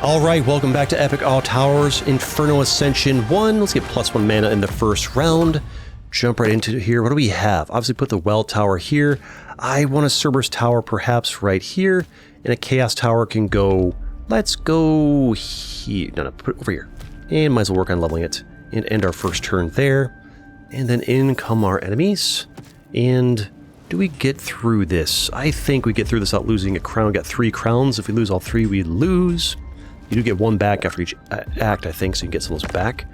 Alright, welcome back to Epic All Towers Inferno Ascension 1. Let's get +1 mana in the first round. Jump right into here. What do we have? Obviously put the Well Tower here. I want a Cerberus Tower perhaps right here. And a Chaos Tower can go... Let's go here. No, put it over here. And might as well work on leveling it. And end our first turn there. And then in come our enemies. And do we get through this? I think we get through this without losing a crown. Got 3 crowns. If we lose all 3, we lose. You do get 1 back after each act, I think, so you can get some of those back.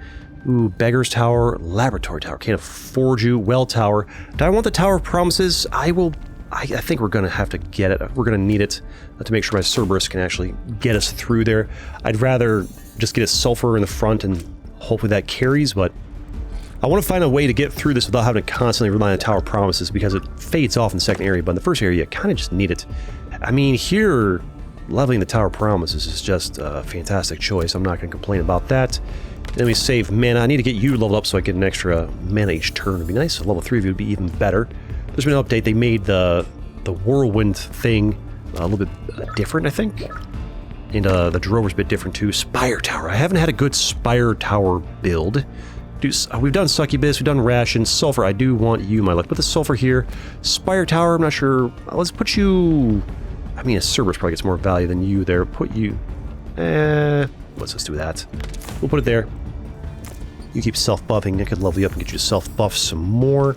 Ooh, Beggar's Tower, Laboratory Tower. Can't afford you. Well Tower. Do I want the Tower of Promises? I think we're going to have to get it. We're going to need it to make sure my Cerberus can actually get us through there. I'd rather just get a Sulfur in the front and hopefully that carries, but I want to find a way to get through this without having to constantly rely on Tower of Promises because it fades off in the second area, but in the first area, you kind of just need it. I mean, here... leveling the Tower of Promises is just a fantastic choice. I'm not going to complain about that. Then we save mana. I need to get you leveled up so I get an extra mana each turn. It would be nice. Level 3 of you would be even better. There's been an update. They made the Whirlwind thing a little bit different, I think. And the Drover's a bit different too. Spire Tower. I haven't had a good Spire Tower build. We've done Succubus, we've done Ration, Sulfur. I do want you, my luck. Put the Sulfur here. Spire Tower, I'm not sure. Let's put you... I mean, a Cerberus probably gets more value than you there. Put you... let's just do that. We'll put it there. You keep self-buffing. I could level you up and get you to self-buff some more.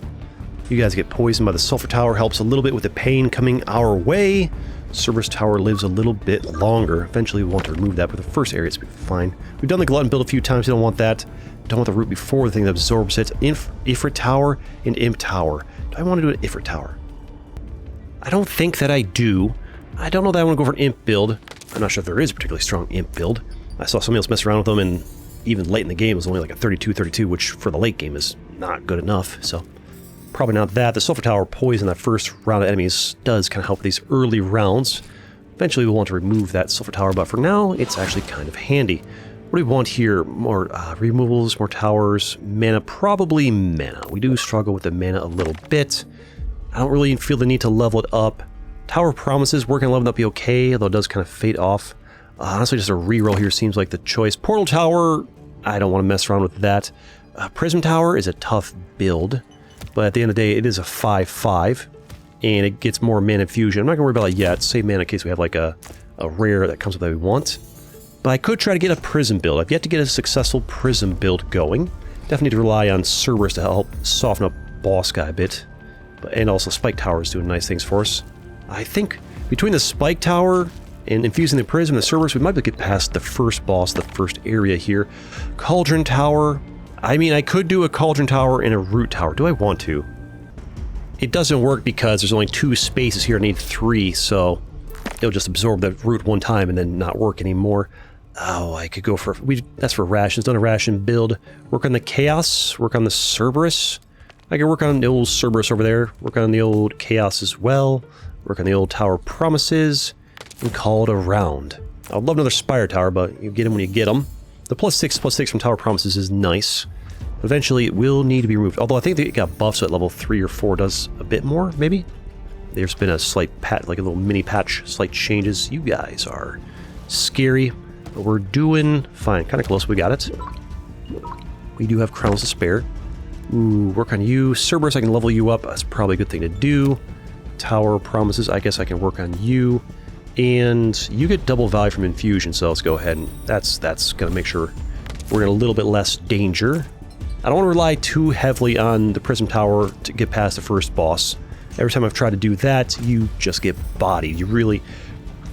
You guys get poisoned by the Sulfur Tower. Helps a little bit with the pain coming our way. Cerberus Tower lives a little bit longer. Eventually we want to remove that, but the first area is fine. We've done the Glutton build a few times. We don't want that. Don't want the root before the thing that absorbs it. Ifrit Tower and Imp Tower. Do I want to do an Ifrit Tower? I don't think that I do. I don't know that I want to go for an Imp build. I'm not sure if there is a particularly strong Imp build. I saw somebody else mess around with them, and even late in the game it was only like a 32-32, which for the late game is not good enough, so probably not that. The Sulfur Tower poison that first round of enemies does kind of help these early rounds. Eventually we'll want to remove that Sulfur Tower, but for now it's actually kind of handy. What do we want here? More removals, more towers, mana, probably mana. We do struggle with the mana a little bit. I don't really feel the need to level it up. Tower of Promises, working on leveling up be okay, although it does kind of fade off. Honestly, just a reroll here seems like the choice. Portal Tower, I don't want to mess around with that. Prism Tower is a tough build, but at the end of the day, it is a 5/5, and it gets more mana infusion. I'm not going to worry about it yet. Save mana in case we have like a rare that comes up that we want. But I could try to get a Prism build. I've yet to get a successful Prism build going. Definitely need to rely on Cerberus to help soften up Boss Guy a bit. And also Spike Tower is doing nice things for us. I think between the Spike Tower and infusing the Prism and the Cerberus, we might be able to get past the first boss, the first area here. Cauldron Tower. I mean, I could do a Cauldron Tower and a Root Tower. Do I want to? It doesn't work because there's only 2 spaces here. I need 3, so it'll just absorb the Root one time and then not work anymore. Oh, I could go for... that's for rations. Done a ration build. Work on the Chaos. Work on the Cerberus. I can work on the old Cerberus over there. Work on the old Chaos as well. Work on the old Tower of Promises, and call it a round. I'd love another Spire Tower, but you get them when you get them. The +6/+6 from Tower of Promises is nice. But eventually, it will need to be removed. Although I think it got buffed, so at level 3 or 4 does a bit more, maybe? There's been a slight patch, like a little mini patch, slight changes. You guys are scary, but we're doing fine. Kind of close, we got it. We do have crowns to spare. Ooh, work on you. Cerberus, I can level you up. That's probably a good thing to do. Tower Promises, I guess I can work on you. And you get double value from infusion, so let's go ahead and that's going to make sure we're in a little bit less danger. I don't want to rely too heavily on the Prism Tower to get past the first boss. Every time I've tried to do that, you just get bodied. You really...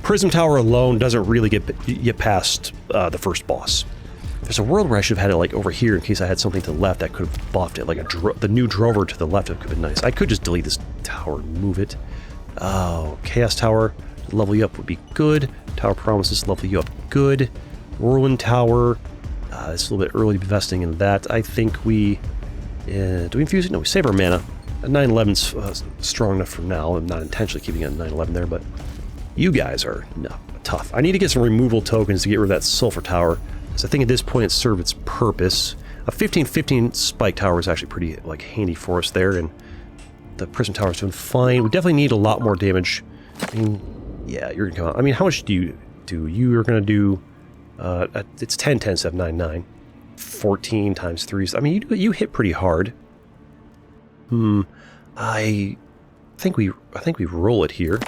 Prism Tower alone doesn't really get past the first boss. There's a world where I should have had it like over here in case I had something to the left that could have buffed it, like the new Drover to the left. It could have been nice. I could just delete this tower and move it. Oh, Chaos Tower, level you up would be good. Tower Promises, level you up good. Whirlwind Tower, it's a little bit early to be investing in that. I think we... do we infuse it? No, we save our mana. 9/11's strong enough for now. I'm not intentionally keeping it at 9/11 there, but you guys are tough. I need to get some removal tokens to get rid of that Sulfur Tower. So I think at this point it served its purpose. A 15/15 Spike Tower is actually pretty handy for us there, and the Prism Tower is doing fine. We definitely need a lot more damage. I mean, yeah, you're gonna come out. I mean, how much do you do? You are gonna do It's 10, 10, 7, 9, 9. 14 times 3. I mean, you hit pretty hard. I think we roll it here.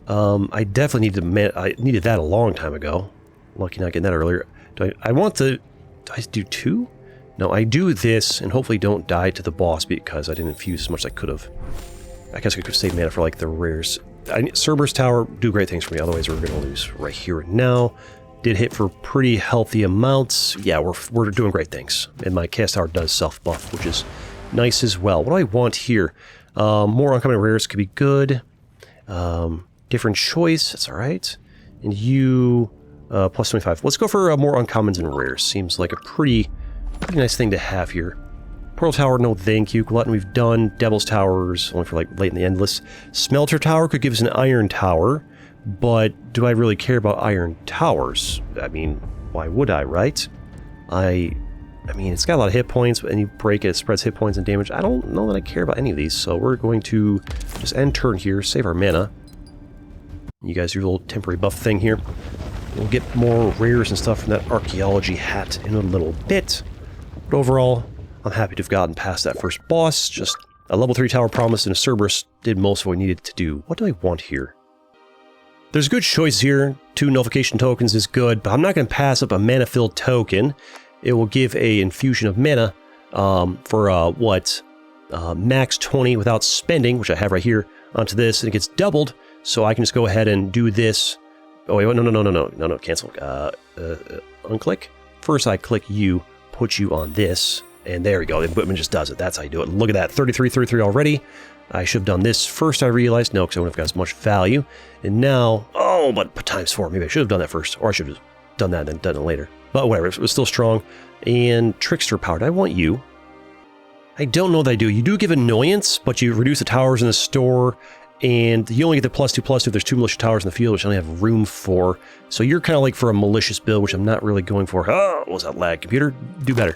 I definitely I needed that a long time ago. Lucky not getting that earlier. Do I do 2? No, I do this and hopefully don't die to the boss because I didn't infuse as much as I could have. I guess I could save mana for like the rares. Cerberus Tower do great things for me, otherwise we're going to lose right here and now. Did hit for pretty healthy amounts. Yeah, we're doing great things. And my Chaos Tower does self-buff, which is nice as well. What do I want here? More uncommon rares could be good. Different choice, that's alright. And you, plus 25. Let's go for more uncommons and rares. Seems like a pretty nice thing to have here. Pearl Tower, no thank you. Glutton we've done. Devil's Towers, only for like late in the Endless. Smelter Tower could give us an Iron Tower, but do I really care about Iron Towers? I mean, why would I, right? I mean, it's got a lot of hit points, and you break it, it spreads hit points and damage. I don't know that I care about any of these, so we're going to just end turn here, save our mana. You guys do your little temporary buff thing here. We'll get more rares and stuff from that archaeology hat in a little bit. But overall, I'm happy to have gotten past that first boss. Just a level 3 tower promise and a Cerberus did most of what we needed to do. What do I want here? There's good choice here. 2 nullification tokens is good, but I'm not going to pass up a mana-filled token. It will give a infusion of mana for max 20 without spending, which I have right here, onto this, and it gets doubled, so I can just go ahead and do this. Oh, wait, no, cancel. Unclick. First I click you, put you on this, and there we go. The equipment just does it. That's how you do it. Look at that, 33 already. I should have done this first, I realized. No, because I wouldn't have got as much value. And now, oh, but times 4. Maybe I should have done that first, or I should have done that and then done it later. But whatever, it was still strong. And Trickster Powered, I want you. I don't know that I do. You do give Annoyance, but you reduce the towers in the store, and you only get the +2/+2 if there's 2 Militia Towers in the field, which I only have room for. So you're kind of like for a malicious build, which I'm not really going for. Oh, what was that lag? Computer, do better.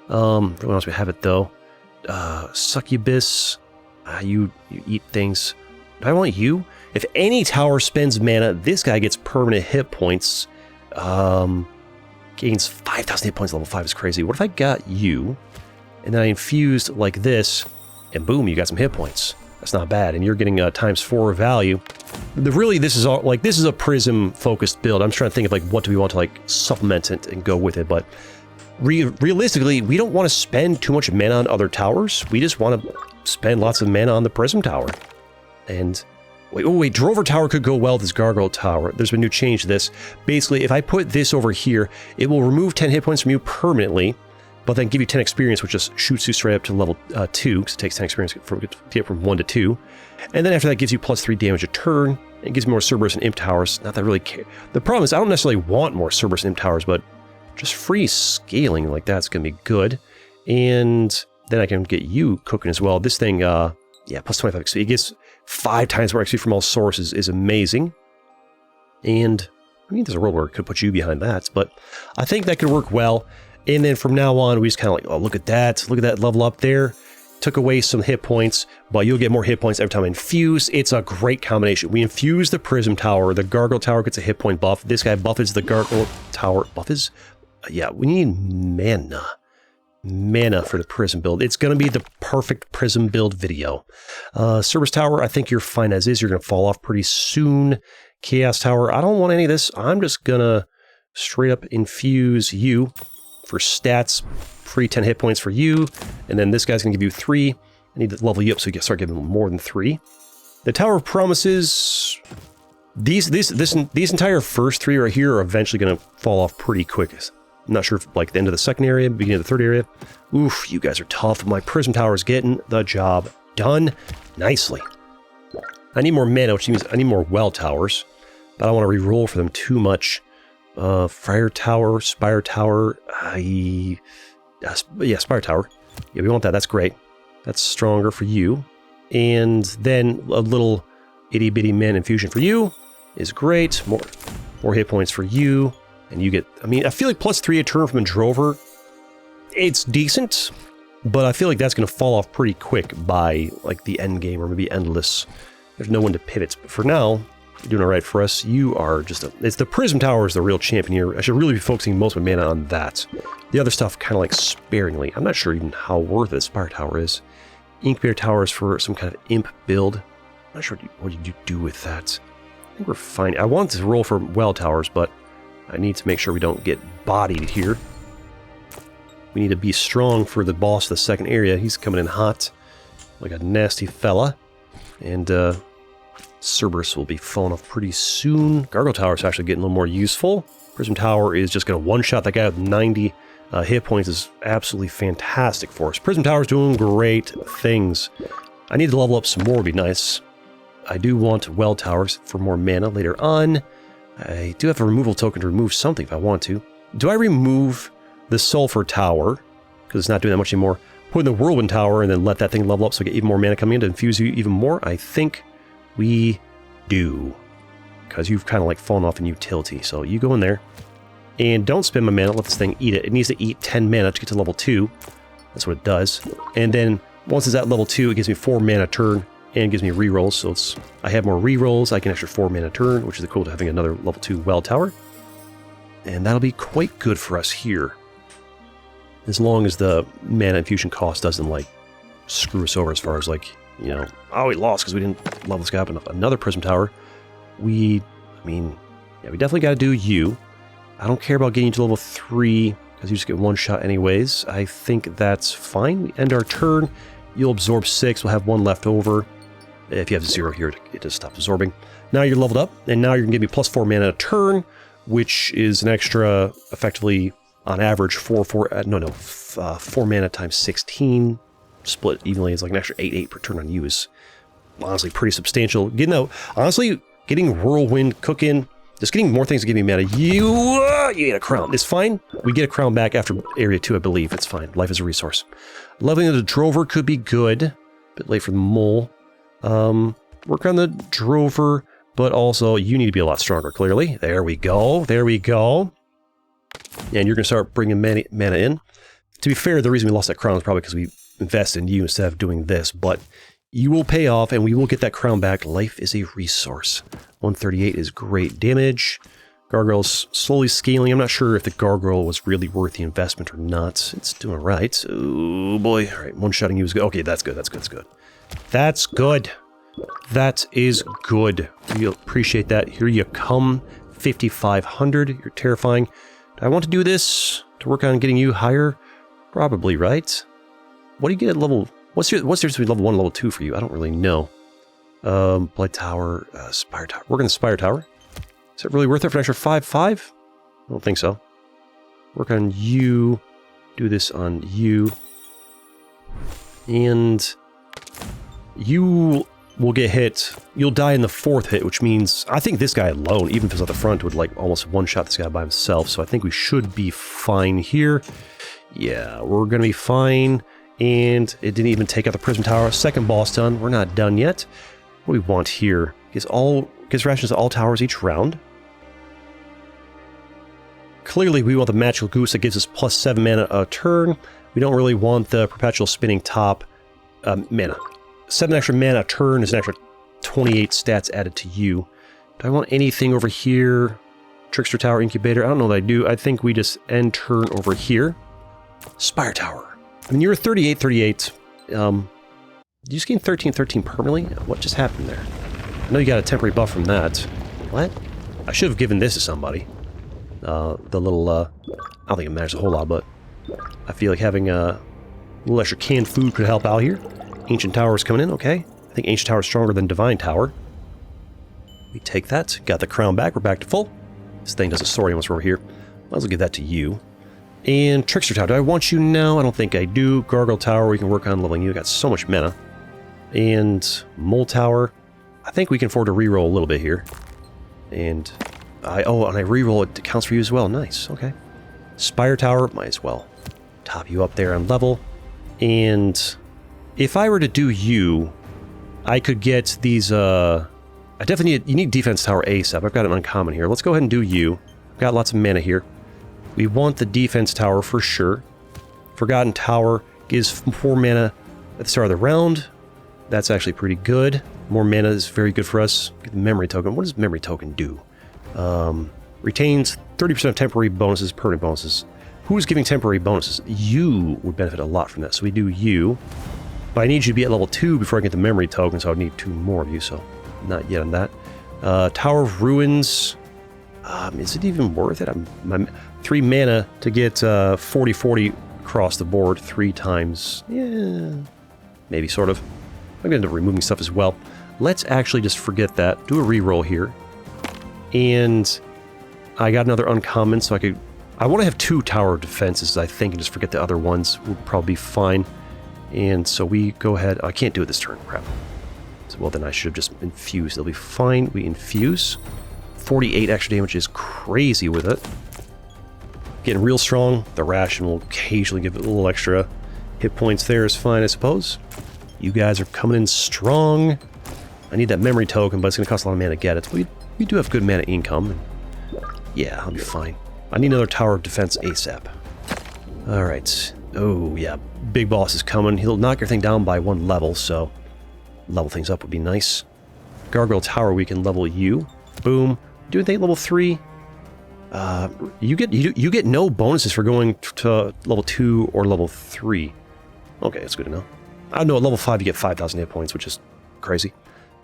Everyone else we have it, though. Succubus, you eat things. Do I want you? If any tower spends mana, this guy gets permanent hit points. Gains 5,000 hit points, level 5 is crazy. What if I got you, and then I infused like this, and boom, you got some hit points. That's not bad, and you're getting times 4 value. Really, this is all like this is a Prism focused build. I'm just trying to think of like what do we want to like supplement it and go with it, but realistically, we don't want to spend too much mana on other towers. We just want to spend lots of mana on the Prism Tower. And wait, Drover Tower could go well with this Gargoyle Tower. There's been a new change to this. Basically, if I put this over here, it will remove 10 hit points from you permanently, but then give you 10 experience, which just shoots you straight up to level 2, because it takes 10 experience to get from 1 to 2. And then after that, gives you +3 damage a turn. It gives me more Cerberus and Imp Towers. Not that I really care. The problem is I don't necessarily want more Cerberus and Imp Towers, but just free scaling like that's going to be good. And then I can get you cooking as well. This thing, yeah, +25 XP. It gets 5 times more XP from all sources is amazing. And I mean, there's a world where it could put you behind that, but I think that could work well. And then from now on, we just kind of like, oh, look at that level up there. Took away some hit points, but you'll get more hit points every time I infuse. It's a great combination. We infuse the Prism Tower, the Gargoyle Tower gets a hit point buff. This guy buffs the Gargoyle Tower. Buffs? Yeah, we need mana. Mana for the Prism build. It's going to be the perfect Prism build video. Cerberus Tower, I think you're fine as is. You're going to fall off pretty soon. Chaos Tower, I don't want any of this. I'm just going to straight up infuse you for stats. Free 10 hit points for you. And then this guy's going to give you 3. I need to level you up so you can start giving more than 3. The Tower of Promises, these entire first 3 right here are eventually going to fall off pretty quick. I'm not sure if like the end of the second area, beginning of the third area. Oof, you guys are tough. My Prism Tower is getting the job done nicely. I need more mana, which means I need more Well Towers, but I don't want to re-roll for them too much. Friar Tower, Spire Tower, yeah, Spire Tower. Yeah, we want that. That's great. That's stronger for you. And then a little itty-bitty man infusion for you is great. More hit points for you. And you get, I mean, I feel like +3 a turn from a Drover, it's decent, but I feel like that's going to fall off pretty quick by, like, the end game or maybe Endless. There's no one to pivot. But for now, You're doing all right for us. You are just it's the Prism Tower is the real champion here. I should really be focusing most of my mana on that. The other stuff kind of like sparingly. I'm not sure even how worth it Spire Tower is. Incubator Tower is for some kind of imp build. I'm not sure what you do with that. I think we're fine. I want to roll for well towers, but I need to make sure we don't get bodied here. We need to be strong for the boss of the second area. He's coming in hot, like a nasty fella. And Cerberus will be falling off pretty soon. Gargoyle Tower is actually getting a little more useful. Prism Tower is just going to one-shot that guy with 90 hit points. Is absolutely fantastic for us. Prism Tower is doing great things. I need to level up some more, would be nice. I do want well towers for more mana later on. I do have a removal token to remove something if I want to. Do I remove the Sulfur Tower, because it's not doing that much anymore, put in the Whirlwind Tower and then let that thing level up so I get even more mana coming in to infuse you even more? I think we do, because you've kind of like fallen off in utility. So you go in there and don't spend my mana, let this thing eat it. It needs to eat 10 mana to get to level 2. That's what it does. And then once it's at level 2, it gives me 4 mana a turn and gives me rerolls. So I have more rerolls. I can extra 4 mana a turn, which is cool to having another level 2 well tower. And that'll be quite good for us here. As long as the mana infusion cost doesn't, like, screw us over as far as, like, you know, oh, we lost because we didn't level this guy up enough. Another Prism Tower. We definitely got to do you. I don't care about getting you to level 3, because you just get one shot anyways. I think that's fine. We end our turn. You'll absorb 6. We'll have 1 left over. If you have 0 here, it just stops absorbing. Now you're leveled up, and now you're going to give me plus 4 mana a turn, which is an extra, effectively, on average, 4 mana times 16, split evenly is like an extra 8/8 per turn on you is honestly pretty substantial. Getting Whirlwind cooking, just getting more things to give me mana. You get a crown. It's fine. We get a crown back after Area 2, I believe. It's fine. Life is a resource. Leveling of the Drover could be good. A bit late for the Mole. Work on the Drover, but also you need to be a lot stronger, clearly. There we go. There we go. And you're going to start bringing mana in. To be fair, the reason we lost that crown is probably because we invested in you instead of doing this, but you will pay off and we will get that crown back. Life is a resource. 138 is great damage. Gargoyle's slowly scaling. I'm not sure if the Gargoyle was really worth the investment or not. It's doing right. Oh boy. All right, one-shotting you is good. Okay, that's good. That's good. That's good. That's good. That is good. We appreciate that. Here you come. 5,500. You're terrifying. Do I want to do this to work on getting you higher? Probably, right? What do you get at level... What's there to be level 1 level 2 for you? I don't really know. Blood Tower, Spire Tower. Work on the Spire Tower. Is it really worth it for an extra 5/5? I don't think so. Work on you. Do this on you. And you will get hit. You'll die in the 4th hit, which means I think this guy alone, even if it's at the front, would like almost one-shot this guy by himself. So I think we should be fine here. Yeah, we're going to be fine. And it didn't even take out the Prism Tower. Second boss done. We're not done yet. What do we want here? Gives rations to all towers each round. Clearly, we want the Magical Goose that gives us plus 7 mana a turn. We don't really want the Perpetual Spinning Top mana. 7 extra mana a turn is an extra 28 stats added to you. Do I want anything over here? Trickster Tower, Incubator? I don't know that I do. I think we just end turn over here. Spire Tower. I mean, you're 38. You just gained 13 permanently? What just happened there? I know you got a temporary buff from that. What? I should have given this to somebody. The little, I don't think it matters a whole lot, but I feel like having a little extra canned food could help out here. Ancient Tower is coming in, okay. I think Ancient Tower is stronger than Divine Tower. We take that. Got the crown back. We're back to full. This thing does a story once we're over here. Might as well give that to you. And Trickster Tower. Do I want you now? I don't think I do. Gargoyle Tower, we can work on leveling you. I got so much mana. And Mole Tower. I think we can afford to reroll a little bit here. And I reroll, it counts for you as well. Nice, okay. Spire Tower, might as well top you up there on level. And if I were to do you, I could get these, I definitely need, you need Defense Tower ASAP. I've got an uncommon here. Let's go ahead and do you. I've got lots of mana here. We want the Defense Tower for sure. Forgotten Tower gives 4 mana at the start of the round. That's actually pretty good. More mana is very good for us. Get the memory token. What does memory token do? Retains 30% of temporary bonuses, permanent bonuses. Who's giving temporary bonuses? You would benefit a lot from that. So we do you. But I need you to be at level 2 before I get the memory token, so I would need 2 more of you, so not yet on that. Tower of Ruins. Is it even worth it? My 3 mana to get 40-40 across the board 3 times. Yeah, maybe, sort of. I'm going to end up removing stuff as well. Let's actually just forget that. Do a reroll here. And I got another uncommon, so I want to have 2 tower defenses, I think, and just forget the other ones. Would probably be fine. And so we go ahead. I can't do it this turn. Crap. So, well, then I should have just infused. It'll be fine. We infuse. 48 extra damage is crazy with it. Getting real strong. The ration will occasionally give it a little extra hit points there is fine, I suppose. You guys are coming in strong. I need that memory token, but it's going to cost a lot of mana to get it. So we do have good mana income. Yeah, I'll be fine. I need another tower of defense ASAP. Alright. Oh, yeah. Big boss is coming. He'll knock your thing down by 1 level, so level things up would be nice. Gargoyle Tower, we can level you. Boom. Do anything level 3? You get no bonuses for going to level 2 or level 3. Okay, that's good to know. I know at level 5 you get 5,000 hit points, which is crazy.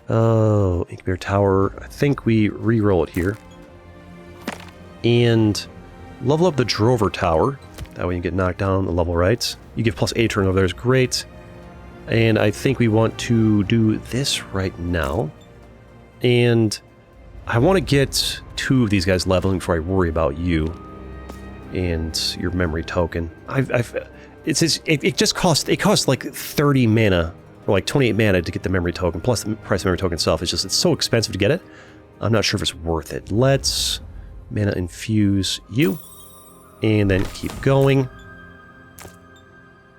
Oh, Incubator Tower. I think we re-roll it here. And level up the Drover Tower. That way you get knocked down the level, right? You give plus 8 turnover there is great. And I think we want to do this right now. And I want to get 2 of these guys leveling before I worry about you and your memory token. It costs like 30 mana or like 28 mana to get the memory token, plus the price of the memory token itself. It's so expensive to get it. I'm not sure if it's worth it. Let's mana infuse you and then keep going.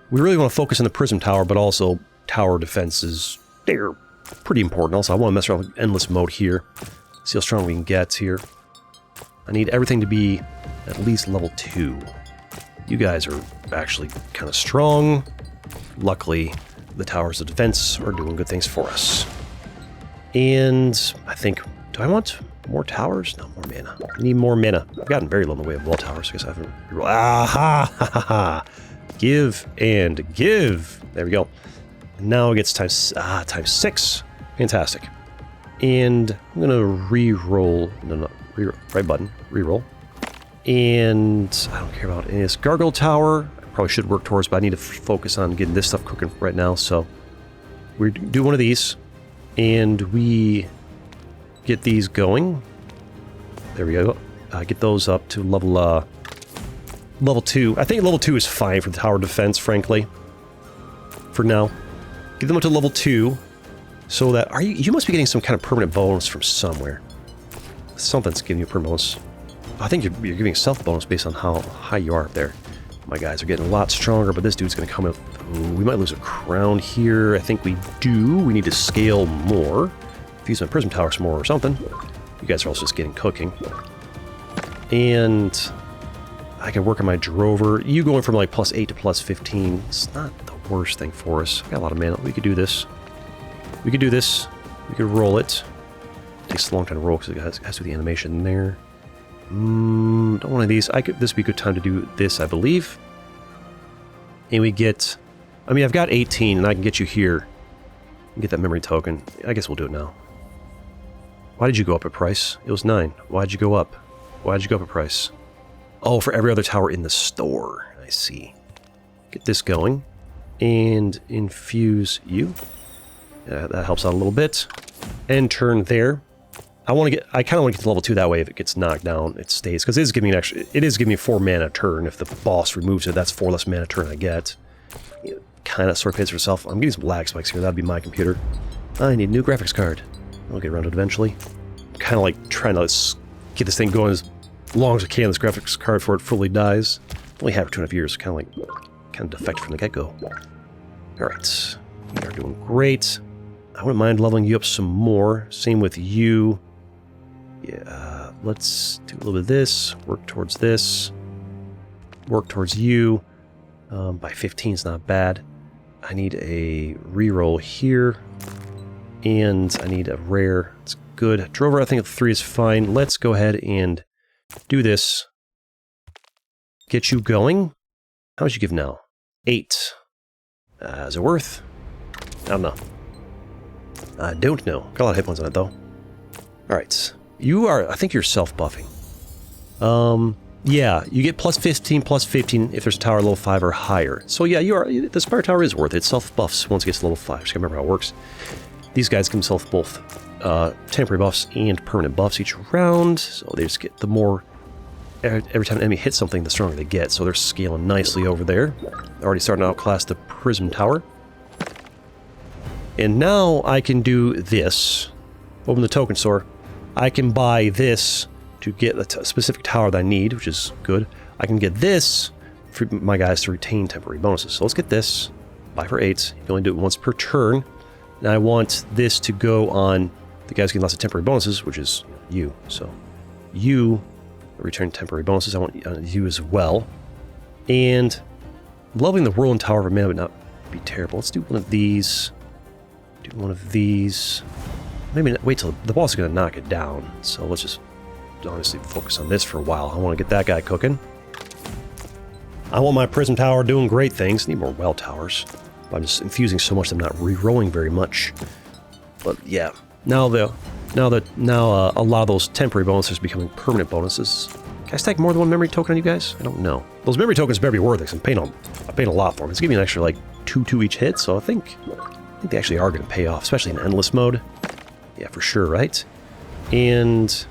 We really want to focus on the Prism Tower, but also tower defenses. They're pretty important. Also, I want to mess around with endless mode here. See how strong we can get here. I need everything to be at least level 2. You guys are actually kind of strong. Luckily, the towers of defense are doing good things for us. And I think, do I want more towers? No, more mana. I need more mana. I've gotten very low in the way of wall towers. I guess I haven't. Aha! Ha ha ha! Give and give. There we go. Now it gets times 6. Fantastic. And I'm gonna re-roll. No, right button. Re-roll. And I don't care about this Gargoyle Tower. I probably should work towards, but I need to focus on getting this stuff cooking right now. So we do one of these, and we get these going. There we go. Get those up to level 2. I think level 2 is fine for the tower defense, frankly. For now, get them up to level 2, so that you must be getting some kind of permanent bonus from somewhere. Something's giving you a permanent bonus. I think you're giving a self bonus based on how high you are up there. My guys are getting a lot stronger, but this dude's going to come up. Ooh, we might lose a crown here. I think we do. We need to scale more. Use my Prism Tower some more or something. You guys are also just getting cooking. And I can work on my Drover. You going from like plus 8 to plus 15. It's not the worst thing for us. Got a lot of mana. We could do this. We could do this. We could roll it. It takes a long time to roll because it has to do the animation there. Don't want one of these. This would be a good time to do this, I believe. And we get... I mean, I've got 18, and I can get you here. And get that memory token. I guess we'll do it now. Why did you go up a price? It was 9. Why'd you go up? Why'd you go up a price? Oh, for every other tower in the store. I see. Get this going. And infuse you. Yeah, that helps out a little bit. End turn there. I kind of want to get to level 2 that way. If it gets knocked down, it stays. Because it is giving me 4 mana a turn. If the boss removes it, that's 4 less mana a turn I get. It kind of sort of pays for itself. I'm getting some lag spikes here. That'd be my computer. I need a new graphics card. I'll get around to it eventually. I'm kind of like trying to get this thing going as long as I can. This graphics card before it fully dies. Only have it for 2.5 years. Kind of defective from the get-go. Alright. We are doing great. I wouldn't mind leveling you up some more. Same with you. Yeah, let's do a little bit of this. Work towards this. Work towards you. By 15 is not bad. I need a reroll here. And I need a rare. It's good. Drover, I think 3 is fine. Let's go ahead and do this. Get you going. How much you give now? 8. Is it worth? I don't know. I don't know. Got a lot of hit points on it, though. Alright. You are... I think you're self-buffing. Yeah, you get plus 15, plus 15 if there's a tower level 5 or higher. So yeah, you are... The Spire Tower is worth it. It self-buffs once it gets to level 5. Just gotta remember how it works. These guys can self both temporary buffs and permanent buffs each round. So they just get the more... Every time an enemy hits something, the stronger they get. So they're scaling nicely over there. Already starting to outclass the Prism Tower. And now I can do this. Open the token store. I can buy this to get a specific tower that I need, which is good. I can get this for my guys to retain temporary bonuses. So let's get this. Buy for 8. You can only do it once per turn. And I want this to go on the guys getting lots of temporary bonuses, which is you. So you return temporary bonuses. I want you as well. And leveling the Whirlwind Tower for mana would not be terrible. Let's do one of these. Do one of these. Maybe not, wait till the boss is going to knock it down. So let's just honestly focus on this for a while. I want to get that guy cooking. I want my Prism Tower doing great things. I need more well towers. I'm just infusing so much that I'm not re-rolling very much. But yeah, now a lot of those temporary bonuses are becoming permanent bonuses. Can I stack more than one memory token on you guys? I don't know. Those memory tokens better be worth it. I'm paying a lot for them. It's giving me an extra like 2 each hit, so I think they actually are going to pay off, especially in endless mode. Yeah, for sure, right? And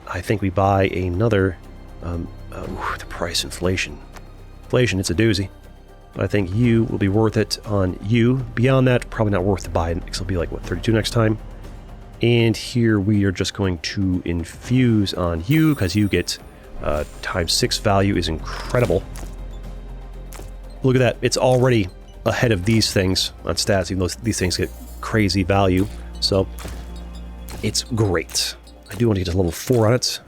I think we buy another... the price inflation. Inflation, it's a doozy. But I think you will be worth it on you. Beyond that, probably not worth to buy, because it'll be like, what, 32 next time? And here we are just going to infuse on you, because you get times 6 value is incredible. Look at that. It's already ahead of these things on stats, even though these things get crazy value. So it's great. I do want to get to level 4 on it.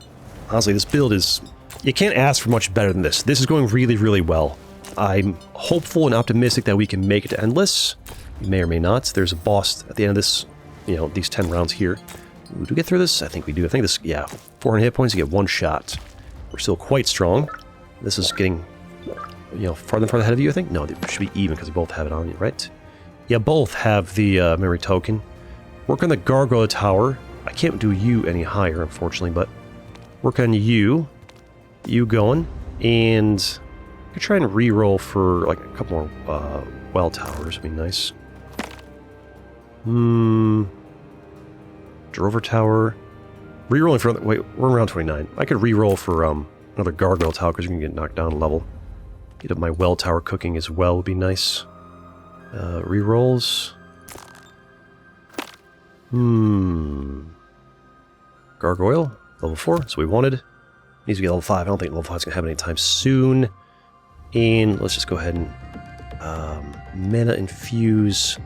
Honestly, this build is... You can't ask for much better than this. This is going really, really well. I'm hopeful and optimistic that we can make it to Endless. We may or may not. There's a boss at the end of this, you know, these 10 rounds here. Do we get through this? I think we do. I think this, yeah, 400 hit points, you get 1 shot. We're still quite strong. This is getting, you know, farther and farther ahead of you, I think? No, they should be even because we both have it on you, right? Yeah, both have the memory token. Work on the Gargoyle Tower. I can't do you any higher, unfortunately, but work on you. You going. And I could try and re-roll for like a couple more well towers. Would be nice. Drover Tower. Re-rolling for... Wait, we're around 29. I could re-roll for another Gargoyle Tower because you're going to get knocked down a level. Get up my well tower cooking as well would be nice. Re-rolls. Gargoyle. Level 4. That's what we wanted. Needs to be level 5. I don't think level 5 is going to happen anytime soon. And let's just go ahead and mana infuse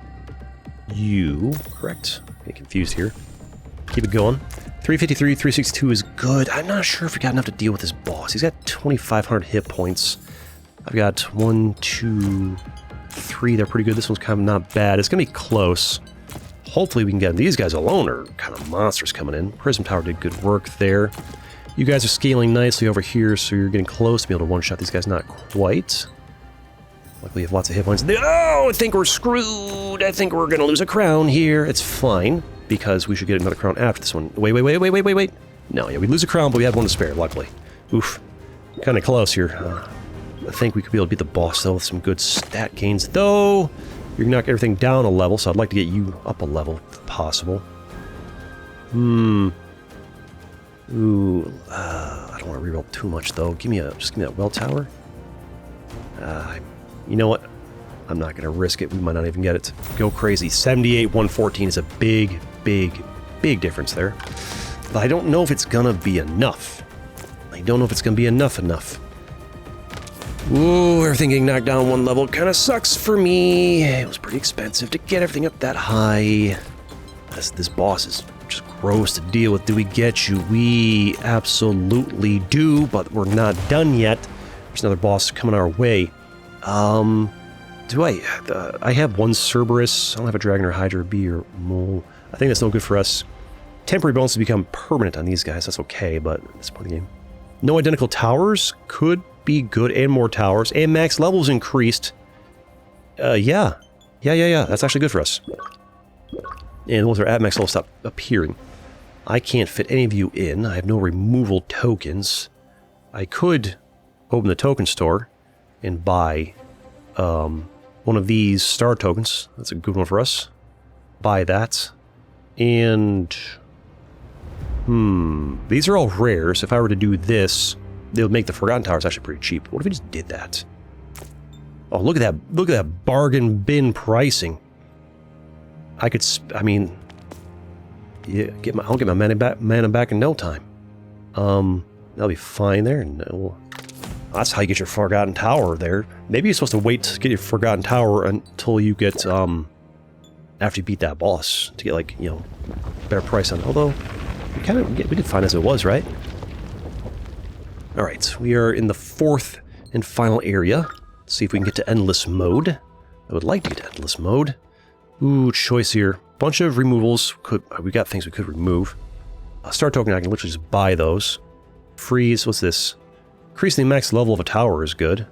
you. Correct? Get confused here. Keep it going. 353, 362 is good. I'm not sure if we got enough to deal with this boss. He's got 2,500 hit points. I've got 1, 2, 3. They're pretty good. This one's kind of not bad. It's going to be close. Hopefully we can get them. These guys alone are kind of monsters coming in. Prism Tower did good work there. You guys are scaling nicely over here, so you're getting close to be able to one-shot these guys. Not quite. Luckily, you have lots of hit points. Oh, I think we're screwed. I think we're going to lose a crown here. It's fine, because we should get another crown after this one. Wait. No, yeah, we lose a crown, but we have one to spare, luckily. Oof. Kind of close here. I think we could be able to beat the boss, though, with some good stat gains. Though, you're going to knock everything down a level, so I'd like to get you up a level, if possible. Ooh, I don't want to reroll too much, though. Just give me that well tower. You know what? I'm not going to risk it. We might not even get it. Go crazy. 78, 114 is a big difference there. But I don't know if it's going to be enough. enough. Ooh, everything getting knocked down one level kind of sucks for me. It was pretty expensive to get everything up that high. This boss is just gross to deal with. Do we get you? We absolutely do, but we're not done yet. There's another boss coming our way. Do I have one Cerberus. I don't have a Dragon or Hydra, Bee or Mole. I think that's no good for us. Temporary bonuses become permanent on these guys. That's okay, but that's part of the game. No identical towers could be good, and more towers, and max levels increased. Yeah. That's actually good for us. And once our at max level stop appearing. I can't fit any of you in. I have no removal tokens. I could open the token store and buy one of these star tokens. That's a good one for us. Buy that. And... these are all rares. If I were to do this, they would make the Forgotten Towers actually pretty cheap. What if we just did that? Oh, look at that. Look at that bargain bin pricing. I could... I mean... Yeah, I'll get my mana back in no time. That'll be fine there. No, that's how you get your Forgotten Tower there. Maybe you're supposed to wait to get your Forgotten Tower until you get, after you beat that boss to get, like, you know, better price on it. Although, we did fine as it was, right? Alright, we are in the 4th and final area. Let's see if we can get to Endless Mode. I would like to get to Endless Mode. Ooh, choice here. Bunch of removals. We got things we could remove. Star token, I can literally just buy those. Freeze, what's this? Increasing the max level of a tower is good.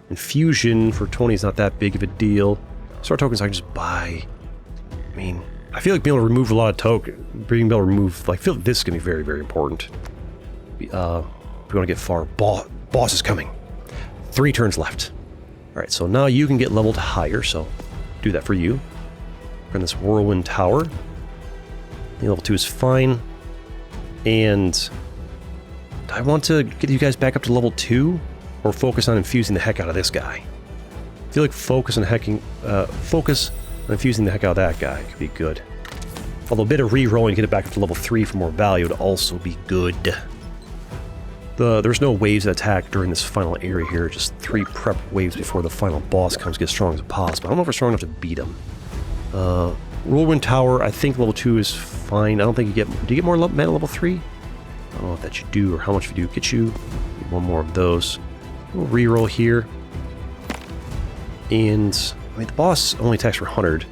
Infusion for 20 is not that big of a deal. Star tokens I can just buy. I mean, I feel like being able to remove a lot of being able to remove, like, I feel like this is going to be very, very important. If we want to get far. Boss is coming. 3 turns left. Alright, so now you can get leveled higher, so do that for you. We're in this Whirlwind Tower. Level 2 is fine. And I want to get you guys back up to level 2, or focus on infusing the heck out of this guy. I feel like focus on infusing the heck out of that guy could be good. Although a bit of re-rolling, get it back up to level 3 for more value would also be good. There's no waves of attack during this final area here, just 3 prep waves before the final boss comes, get as strong as possible. I don't know if we're strong enough to beat him. Whirlwind Tower, I think level 2 is fine. I don't think you get... Do you get more mana level 3? I don't know if that you do, or how much you do. Get you one more of those. We'll reroll here. And, I mean, the boss only attacks for 100,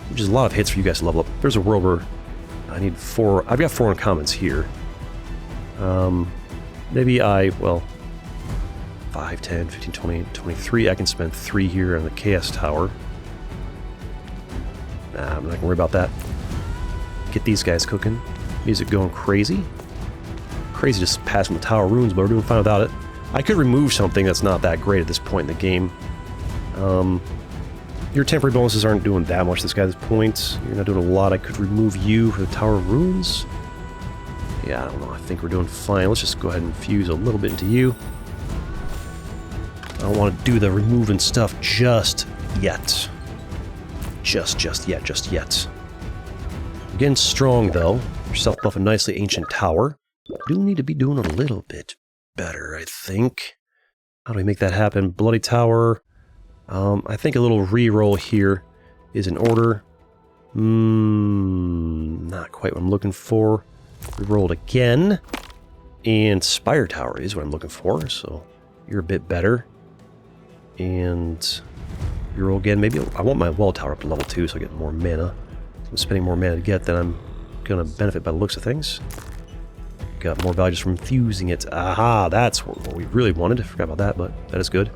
which is a lot of hits for you guys to level up. There's a world where I need 4... I've got 4 uncommons here. Maybe well... 5, 10, 15, 20, 23. I can spend 3 here on the Chaos Tower. Nah, I'm not gonna worry about that. Get these guys cooking. Music going crazy. Crazy just passing the Tower Runes, but we're doing fine without it. I could remove something that's not that great at this point in the game. Your temporary bonuses aren't doing that much this guy at this point. You're not doing a lot. I could remove you for the Tower Runes. Yeah, I don't know. I think we're doing fine. Let's just go ahead and infuse a little bit into you. I don't want to do the removing stuff just yet. Just yet. We're getting strong, though. Yourself buff a nicely ancient tower. Do need to be doing a little bit better, I think. How do we make that happen? Bloody Tower. I think a little re-roll here is in order. Not quite what I'm looking for. Re-rolled again. And Spire Tower is what I'm looking for, so you're a bit better. And re-roll again. Maybe I want my Well Tower up to level 2 so I get more mana. I'm spending more mana to get than I'm going to benefit by the looks of things. Got more value just from infusing it. Aha, that's what we really wanted. I forgot about that, but that is good.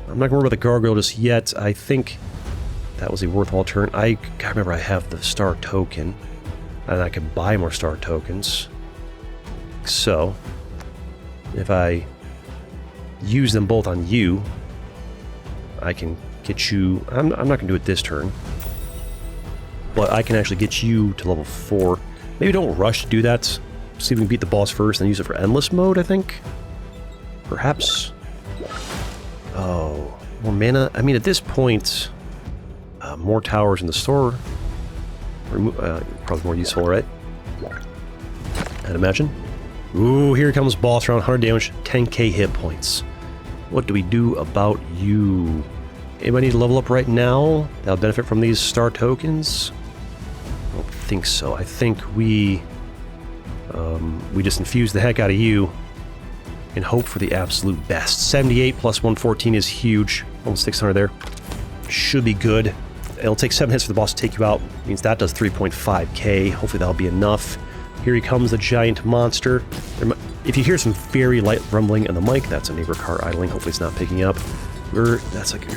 I'm not going to worry about the gargoyle just yet. I think that was a worthwhile turn. I remember I have the star token, and I can buy more star tokens. So, if I use them both on you, I can get you... I'm not going to do it this turn, but I can actually get you to level 4. Maybe don't rush to do that. See if we can beat the boss first and use it for Endless Mode, I think. Perhaps. Oh, more mana. I mean, at this point, more towers in the store. Probably more useful, right? I'd imagine. Ooh, here comes boss round, 100 damage, 10k hit points. What do we do about you? Anybody need to level up right now? That'll benefit from these star tokens? I don't think so. I think we just infuse the heck out of you and hope for the absolute best. 78 plus 114 is huge. Almost 600 there. Should be good. it'll take 7 hits for the boss to take you out. Means that does 3.5k. Hopefully that'll be enough. Here he comes, the giant monster. If you hear some very light rumbling in the mic, that's a neighbor car idling. Hopefully it's not picking up. You're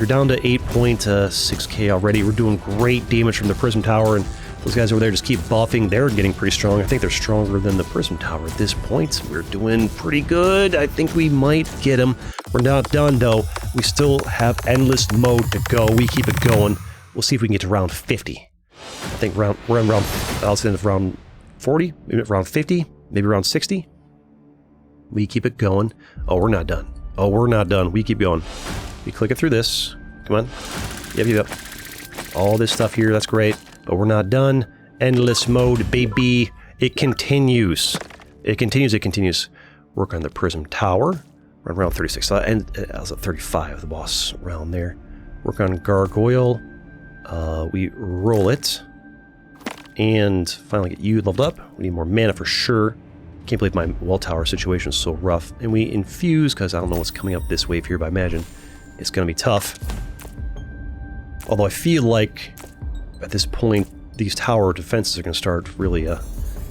down to 8.6k already. We're doing great damage from the Prism Tower, and those guys over there just keep buffing. They're getting pretty strong. I think they're stronger than the Prism Tower at this point. We're doing pretty good. I think we might get them. We're not done, though. We still have endless mode to go. We keep it going. We'll see if we can get to round 50. I think we're in round... I'll say round 40, maybe around 50, maybe around 60. We keep it going. Oh, we're not done. Oh, we're not done. We keep going. You click it through this. Come on. Yep. All this stuff here, that's great. But we're not done. Endless mode, baby. It continues. It continues. Work on the Prism Tower. We're around 36. So I was at 35, the boss round there. Work on Gargoyle. We roll it. And finally get you leveled up. We need more mana for sure. Can't believe my well tower situation is so rough. And we infuse, because I don't know what's coming up this wave here, but I imagine it's going to be tough. Although I feel like at this point, these tower defenses are going to start really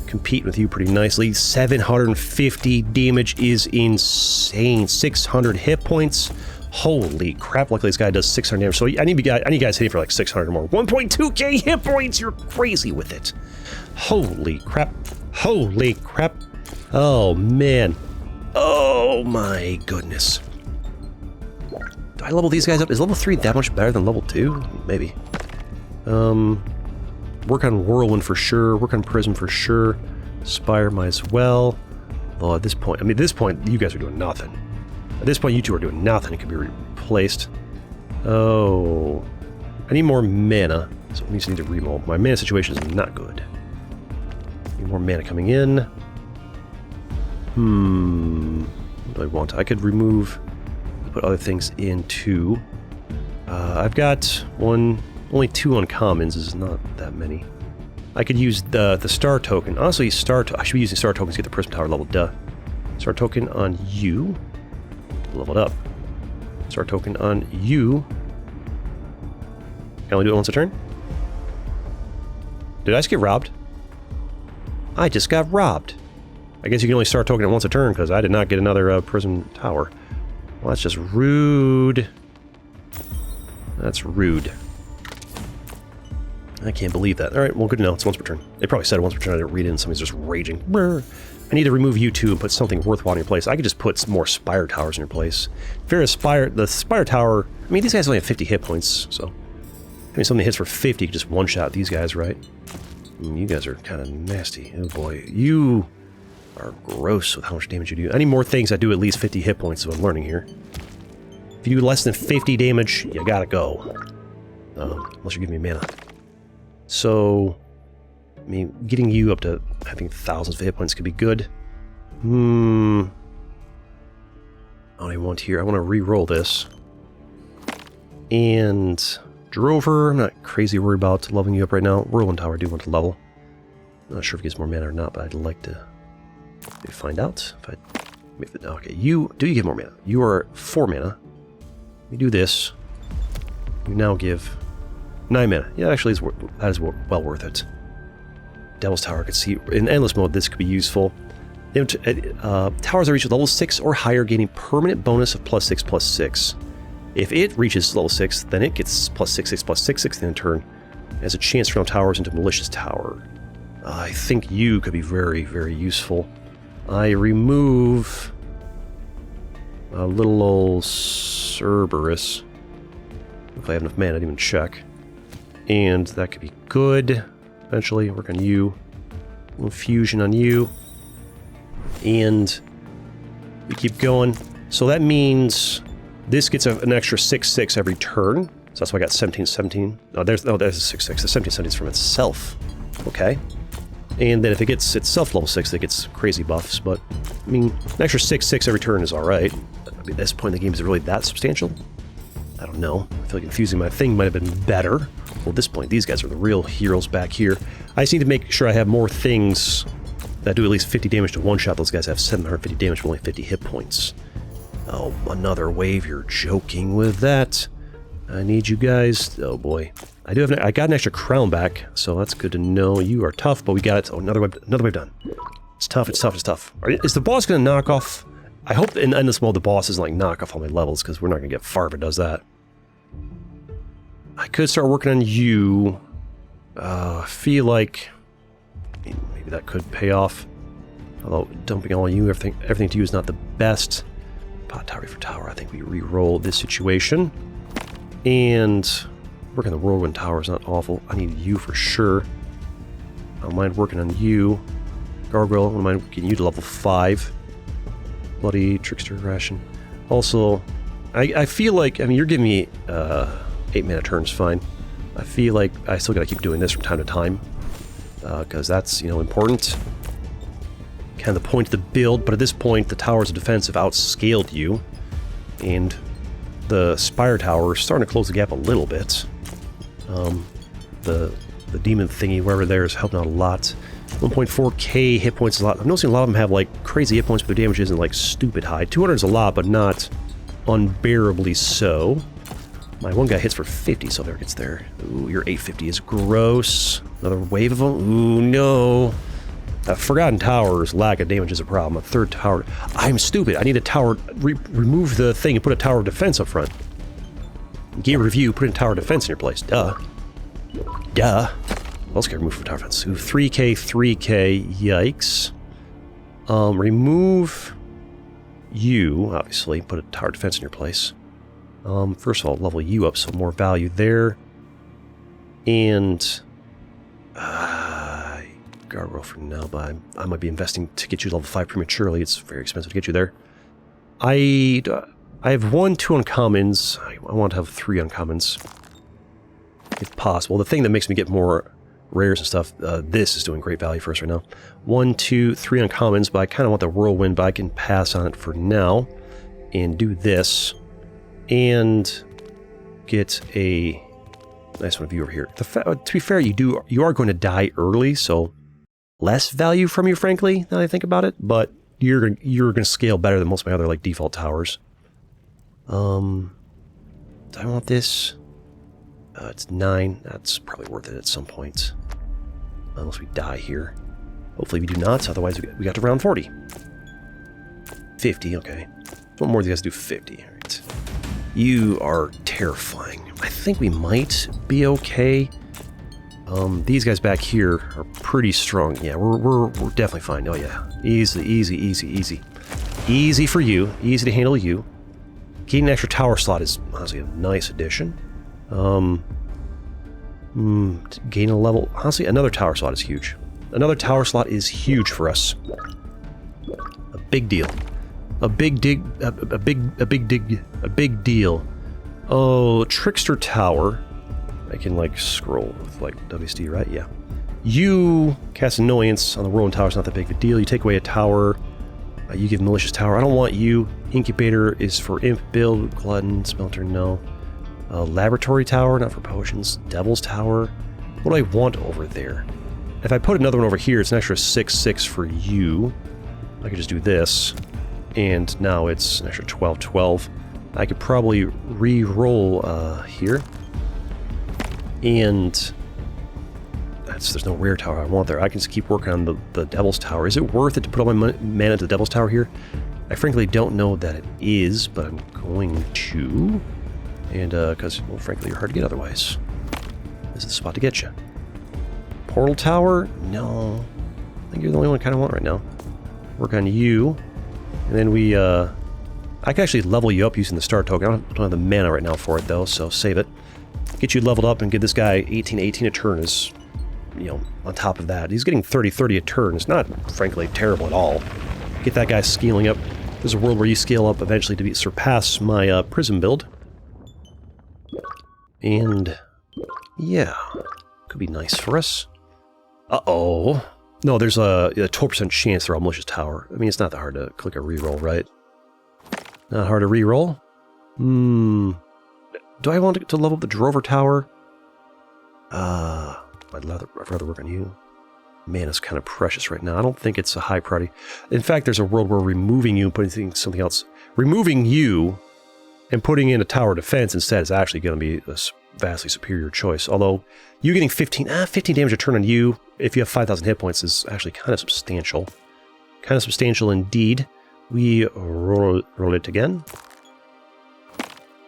compete with you pretty nicely. 750 damage is insane. 600 hit points. Holy crap, luckily this guy does 600 damage. So I need guys hitting for like 600 or more. 1.2k hit points! You're crazy with it. Holy crap. Holy crap. Oh, man. Oh, my goodness. Do I level these guys up? Is level 3 that much better than level 2? Maybe. Work on Whirlwind for sure. Work on Prism for sure. Spire might as well. Although at this point, at this point, you guys are doing nothing. At this point, you two are doing nothing. It can be replaced. Oh. I need more mana. So I need to remold. My mana situation is not good. Need more mana coming in. What do I want? I could remove... put other things into... I've got only 2 uncommons. Is not that many. I could use the star token. Honestly, I should be using star tokens to get the Prism Tower leveled. Duh. Star token on you. Leveled up. Star token on you. Can I only do it once a turn? Did I just get robbed? I just got robbed. I guess you can only start token it once a turn because I did not get another Prism Tower. Well, that's just rude. That's rude. I can't believe that. Alright, well, good to know. It's once per turn. They probably said it once per turn. I didn't read it and somebody's just raging. Brr. I need to remove you two and put something worthwhile in your place. I could just put some more Spire Towers in your place. The Spire Tower... I mean, these guys only have 50 hit points, so... I mean, something that hits for 50, you could just one-shot these guys, right? You guys are kind of nasty. Oh boy. You are gross with how much damage you do. I need more things that do at least 50 hit points, so I'm learning here. If you do less than 50 damage, you gotta go. Unless you're giving me mana. So... I mean, getting you up to having thousands of hit points could be good. I don't even want here. I want to re-roll this. And... Drover, I'm not crazy worried about leveling you up right now. Whirlwind Tower I do want to level. I'm not sure if it gives more mana or not, but I'd like to find out. Okay, you give more mana? You are 4 mana. We do this. You now give 9 mana. Yeah, actually, that is well worth it. Devil's Tower, I could see in endless mode this could be useful. Towers that reach level 6 or higher, gaining permanent bonus of +6/+6. If it reaches level 6, then it gets +6/6/+6/6 in turn. It has a chance to turn towers into Malicious Tower. I think you could be very, very useful. I remove a little old Cerberus. If I have enough mana, I didn't even check. And that could be good. Eventually, work on you. A little fusion on you. And we keep going. So that means this gets an extra 6/6 every turn. So that's why I got 17/17. Oh, there's a 6/6. The 17/17 is from itself. Okay. And then if it gets itself level 6, it gets crazy buffs. But, I mean, an extra 6/6 every turn is alright. I mean, at this point in the game, is it really that substantial? I don't know. I feel like infusing my thing might have been better. Well, at this point, these guys are the real heroes back here. I just need to make sure I have more things that do at least 50 damage to one-shot. Those guys have 750 damage with only 50 hit points. Oh, another wave. You're joking with that. I need you guys... Oh, boy. I got an extra crown back, so that's good to know. You are tough, but we got it. Oh, another wave done. It's tough, it's tough, it's tough. Is the boss going to knock off? I hope in this mode the boss doesn't like knock off all my levels, because we're not going to get far if it does that. I could start working on you. I feel like maybe that could pay off. Although dumping all you, everything to you is not the best. Pot tower for tower. I think we re-roll this situation. And working the whirlwind tower is not awful. I need you for sure. I don't mind working on you. Gargoyle, I don't mind getting you to level 5. Bloody Trickster Ration. Also, I feel like, I mean, you're giving me 8 mana turns, fine. I feel like I still gotta keep doing this from time to time. Because that's, you know, important. Kind of the point of the build, but at this point, the towers of defense have outscaled you. And the Spire Tower is starting to close the gap a little bit. The demon thingy, wherever there, is helping out a lot. 1.4k hit points is a lot. I'm noticing a lot of them have like crazy hit points, but their damage isn't like stupid high. 200 is a lot, but not unbearably so. My one guy hits for 50, so there it gets there. Ooh, your 850 is gross. Another wave of them. Ooh, no. Forgotten Tower's lack of damage is a problem. A third tower. I'm stupid. I need a tower. Remove the thing and put a tower of defense up front. Game review, put in tower of defense in your place. Duh. Duh. What else can I remove from tower defense? Ooh, 3k, 3k. Yikes. Remove you, obviously. Put a tower of defense in your place. First of all, level you up, so more value there. And Gargoyle for now, but I might be investing to get you level 5 prematurely. It's very expensive to get you there. I have 1, 2 uncommons. I want to have 3 uncommons, if possible. The thing that makes me get more rares and stuff, this is doing great value for us right now. 1, 2, 3 uncommons, but I kind of want the whirlwind, but I can pass on it for now and do this and get a nice one of you over here. To be fair, you are going to die early, so less value from you, frankly, now that I think about it, but you're gonna scale better than most of my other like default towers. Do I want this? It's 9. That's probably worth it at some point, unless we die here. Hopefully we do not. Otherwise, we got to round 40. 50. Okay. One more of you guys do 50. All right. You are terrifying. I think we might be okay. These guys back here are pretty strong. Yeah, we're definitely fine. Oh yeah, easy, easy, easy, easy. Easy for you. Easy to handle you. Getting an extra tower slot is honestly a nice addition. Gain a level. Honestly, another tower slot is huge. Another tower slot is huge for us. A big deal. A big deal. Oh, Trickster Tower. I can, like, scroll with, like, WSD, right? Yeah. You cast Annoyance on the Whirlwind Tower is not that big of a deal. You take away a tower. You give Malicious Tower. I don't want you. Incubator is for Imp build. Glutton, Smelter, no. Laboratory Tower, not for potions. Devil's Tower. What do I want over there? If I put another one over here, it's an extra 6/6 for you. I could just do this. And now it's an extra 12/12. I could probably re-roll here. And there's no rare tower I want there. I can just keep working on the Devil's Tower. Is it worth it to put all my mana into the Devil's Tower here? I frankly don't know that it is, but I'm going to. And, because, well, frankly, you're hard to get otherwise. This is the spot to get you. Portal Tower? No. I think you're the only one I kind of want right now. Work on you. And then we, I can actually level you up using the star token. I don't have the mana right now for it, though, so save it. Get you leveled up and give this guy 18/18 a turn is, you know, on top of that. He's getting 30/30 a turn. It's not, frankly, terrible at all. Get that guy scaling up. There's a world where you scale up eventually to surpass my Prism build. And, yeah, could be nice for us. Uh-oh. No, there's a 12% chance they're all Malicious Tower. I mean, it's not that hard to click a reroll, right? Not hard to reroll? Do I want to level up the Drover Tower? I'd rather work on you. Man, it's kind of precious right now. I don't think it's a high priority. In fact, there's a world where removing you and putting something else... Removing you and putting in a tower defense instead is actually going to be vastly superior choice. Although, you getting 15 damage a turn on you, if you have 5,000 hit points, is actually kind of substantial. Kind of substantial indeed. We roll it again.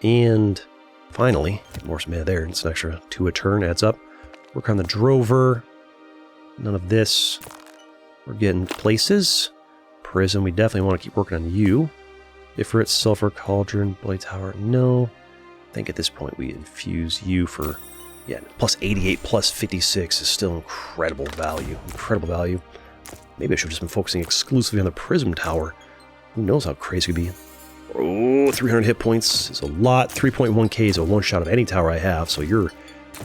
And finally, get more mana there. It's an extra 2 a turn, adds up. Work on the Drover. None of this. We're getting places. Prism, we definitely want to keep working on you. Ifrit, Sulfur, Cauldron, Blade Tower, no. I think at this point we infuse you for, yeah, plus 88, plus 56 is still incredible value. Incredible value. Maybe I should have just been focusing exclusively on the Prism Tower. Who knows how crazy it could be. Oh, 300 hit points is a lot. 3.1k is a one-shot of any tower I have, so you're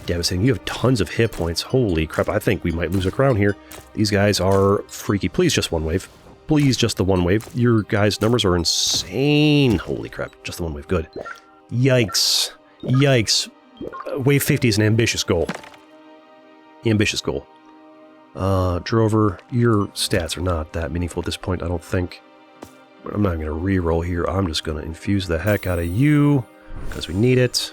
devastating. You have tons of hit points. Holy crap, I think we might lose a crown here. These guys are freaky. Please, just one wave. Please, just the one wave. Your guys' numbers are insane. Holy crap, just the one wave. Good. Yikes. Yikes. Wave 50 is an ambitious goal. Ambitious goal. Drover, your stats are not that meaningful at this point, I don't think. But I'm not going to re-roll here. I'm just going to infuse the heck out of you, because we need it.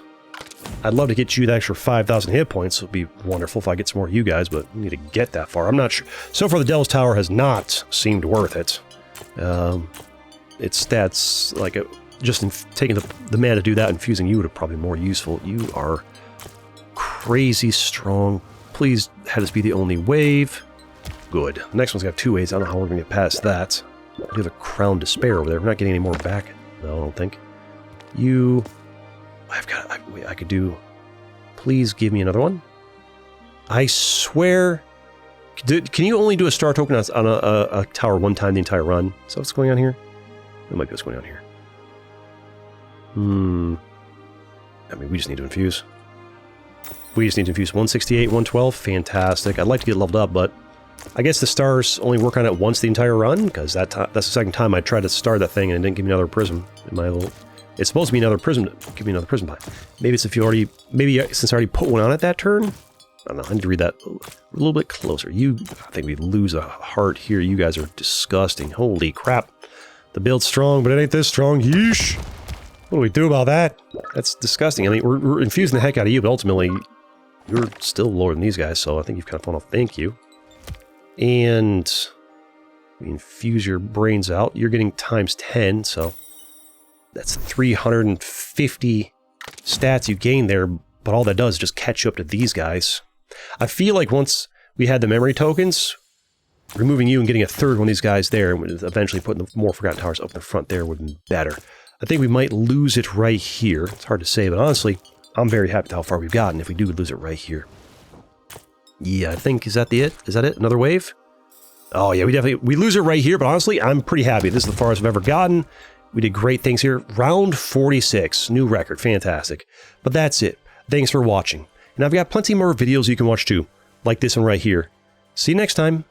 I'd love to get you the extra 5,000 hit points. It would be wonderful if I get some more of you guys, but we need to get that far. I'm not sure. So far, the Devil's Tower has not seemed worth it. Its stats, like, just taking the mana to do that, infusing you would have probably been more useful. You are crazy strong. Please have this be the only wave. Good. The next one's got 2 waves. I don't know how we're going to get past that. We have a Crown Despair over there. We're not getting any more back. No, I don't think. You... wait, I could do... Please give me another one. I swear... Can you only do a star token on a tower one time the entire run? Is that what's going on here? That might be what's going on here. I mean, we just need to infuse. We just need to infuse 168, 112. Fantastic. I'd like to get leveled up, but I guess the stars only work on it once the entire run, because that's the second time I tried to star that thing and it didn't give me another prism. In my little... It's supposed to be another prism to give me another prism pie. Maybe it's if you already... Maybe since I already put one on at that turn? I don't know. I need to read that a little bit closer. I think we lose a heart here. You guys are disgusting. Holy crap. The build's strong, but it ain't this strong. Yeesh. What do we do about that? That's disgusting. I mean, we're infusing the heck out of you, but ultimately, you're still lower than these guys, so I think you've kind of fallen off. Thank you. And we infuse your brains out. You're getting times 10, so that's 350 stats you gain there, but all that does is just catch you up to these guys. I feel like once we had the memory tokens, removing you and getting a third one of these guys there, and eventually putting the more Forgotten Towers up in the front there would have been better. I think we might lose it right here. It's hard to say, but honestly, I'm very happy with how far we've gotten if we do lose it right here. Yeah, I think, is that it? Is that it? Another wave? Oh yeah, we lose it right here, but honestly, I'm pretty happy. This is the farthest I've ever gotten. We did great things here. Round 46, new record, fantastic. But that's it. Thanks for watching. And I've got plenty more videos you can watch too, like this one right here. See you next time.